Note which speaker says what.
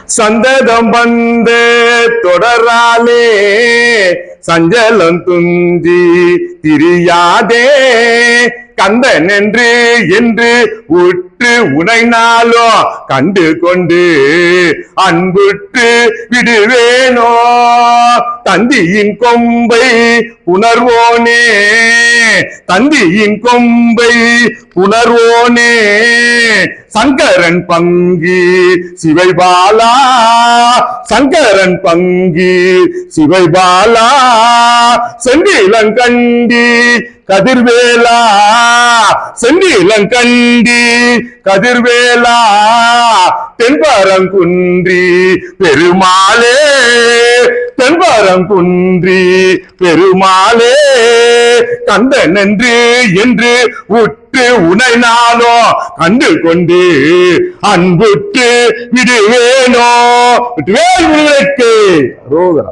Speaker 1: சந்ததம் வந்து தொடராலே சஞ்சலம் துஞ்சி திரியாதே கந்தன் என்று உற்று உனைனாலோ கண்டு கொண்டு அன்புற்று விடுவேனோ தந்தியின் கொம்பை புணர்வோனே தந்தியின் கொம்பை புணர்வோனே சங்கரன் பங்கி சிவைபாலா சங்கரன் பங்கி சிவைபாலா செந்திலங்கண்டி கதிர்வேலா செந்திலங்கண்டி கதிர்வேலா தென்பரங்குன்றி பெருமாளே தென்பரங்குன்றி பெருமாளே கந்தன் என்று உற்று உனைனாலோ கண்டு கொண்டு அன்புற்று விடுவேனோ விட்டுவேல் முருகனுக்கு அரோகரா.